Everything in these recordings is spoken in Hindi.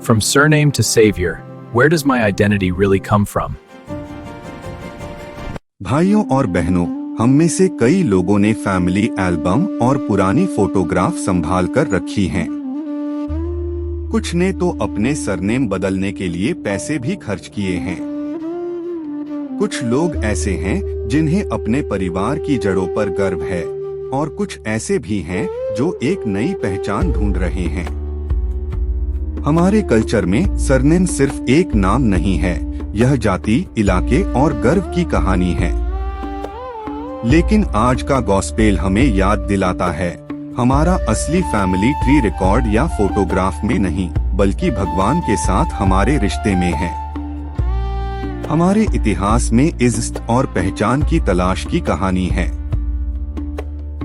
From surname to savior, where does my identity really come from? भाइयों और बहनों, हम में से कई लोगों ने फैमिली एल्बम और पुरानी फोटोग्राफ संभाल कर रखी हैं। कुछ ने तो अपने सरनेम बदलने के लिए पैसे भी खर्च किए हैं। कुछ लोग ऐसे हैं जिन्हें अपने परिवार की जड़ों पर गर्व है, और कुछ ऐसे भी हैं जो एक नई पहचान ढूंढ रहे हैं। हमारे कल्चर में सरनेम सिर्फ एक नाम नहीं है, यह जाति, इलाके और गर्व की कहानी है। लेकिन आज का गॉस्पेल हमें याद दिलाता है, हमारा असली फैमिली ट्री रिकॉर्ड या फोटोग्राफ में नहीं, बल्कि भगवान के साथ हमारे रिश्ते में है। हमारे इतिहास में इज्जत और पहचान की तलाश की कहानी है।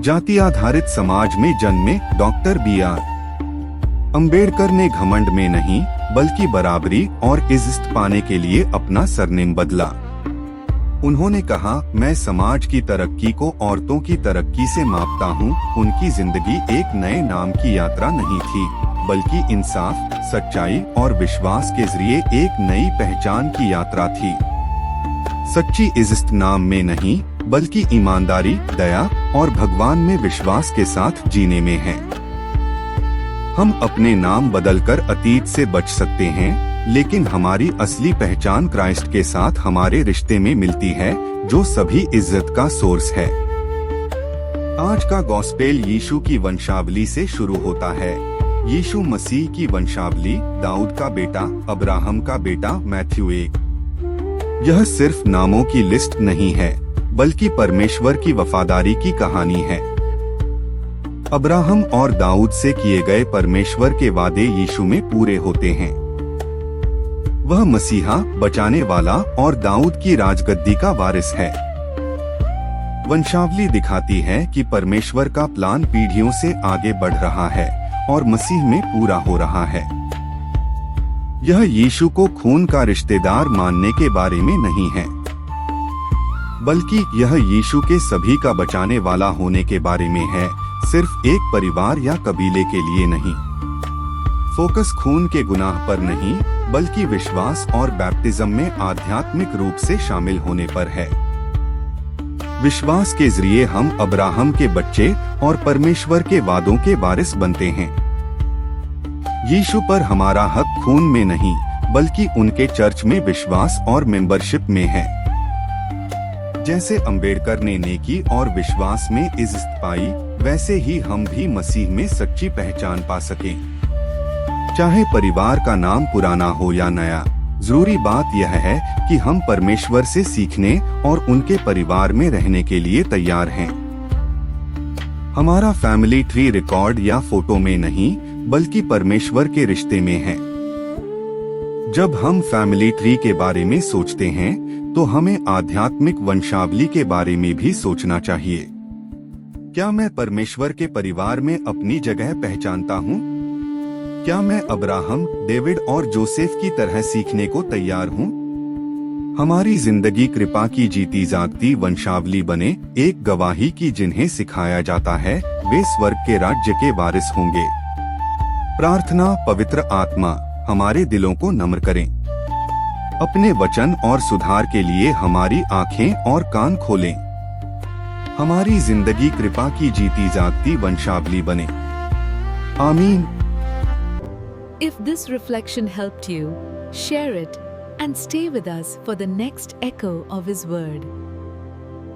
जाति आधारित समाज में जन्मे डॉक्टर B.R. अंबेडकर ने घमंड में नहीं, बल्कि बराबरी और इज्जत पाने के लिए अपना सरनेम बदला। उन्होंने कहा, मैं समाज की तरक्की को औरतों की तरक्की से मापता हूँ। उनकी जिंदगी एक नए नाम की यात्रा नहीं थी, बल्कि इंसाफ, सच्चाई और विश्वास के जरिए एक नई पहचान की यात्रा थी। सच्ची इज्जत नाम में नहीं, बल्कि ईमानदारी, दया और भगवान में विश्वास के साथ जीने में है। हम अपने नाम बदलकर अतीत से बच सकते हैं, लेकिन हमारी असली पहचान क्राइस्ट के साथ हमारे रिश्ते में मिलती है, जो सभी इज्जत का सोर्स है। आज का गॉस्पेल यीशु की वंशावली से शुरू होता है। यीशु मसीह की वंशावली, दाऊद का बेटा, अब्राहम का बेटा, मैथ्यू 1। यह सिर्फ नामों की लिस्ट नहीं है, बल्कि परमेश्वर की वफादारी की कहानी है। अब्राहम और दाऊद से किए गए परमेश्वर के वादे यीशु में पूरे होते हैं। वह मसीहा, बचाने वाला और दाऊद की राजगद्दी का वारिस है। वंशावली दिखाती है कि परमेश्वर का प्लान पीढ़ियों से आगे बढ़ रहा है और मसीह में पूरा हो रहा है। यह यीशु को खून का रिश्तेदार मानने के बारे में नहीं है, बल्कि यह यीशु के सभी का बचाने वाला होने के बारे में है, सिर्फ एक परिवार या कबीले के लिए नहीं। फोकस खून के गुनाह पर नहीं, बल्कि विश्वास और बैप्टिज्म में आध्यात्मिक रूप से शामिल होने पर है। विश्वास के जरिए हम अब्राहम के बच्चे और परमेश्वर के वादों के वारिस बनते हैं। यीशु पर हमारा हक खून में नहीं, बल्कि उनके चर्च में विश्वास और मेंबरशिप में है। जैसे अंबेडकर ने नेकी और विश्वास में इज्जत पाई, वैसे ही हम भी मसीह में सच्ची पहचान पा सकें। चाहे परिवार का नाम पुराना हो या नया, जरूरी बात यह है कि हम परमेश्वर से सीखने और उनके परिवार में रहने के लिए तैयार हैं। हमारा फैमिली ट्री रिकॉर्ड या फोटो में नहीं, बल्कि परमेश्वर के रिश्ते में है। जब हम फैमिली ट्री के बारे में सोचते हैं, तो हमें आध्यात्मिक वंशावली के बारे में भी सोचना चाहिए। क्या मैं परमेश्वर के परिवार में अपनी जगह पहचानता हूँ? क्या मैं अब्राहम, डेविड और जोसेफ की तरह सीखने को तैयार हूँ? हमारी जिंदगी कृपा की जीती जागती वंशावली बने, एक गवाही की जिन्हें सिखाया जाता है वे स्वर्ग के राज्य के वारिस होंगे। प्रार्थना। पवित्र आत्मा, हमारे दिलों को नम्र करें। अपने वचन और सुधार के लिए हमारी आंखें और कान खोलें। हमारी जिंदगी कृपा की जीती जागती वंशावली बने। आमीन। If this reflection helped you, share it and stay with us for the next echo of His Word.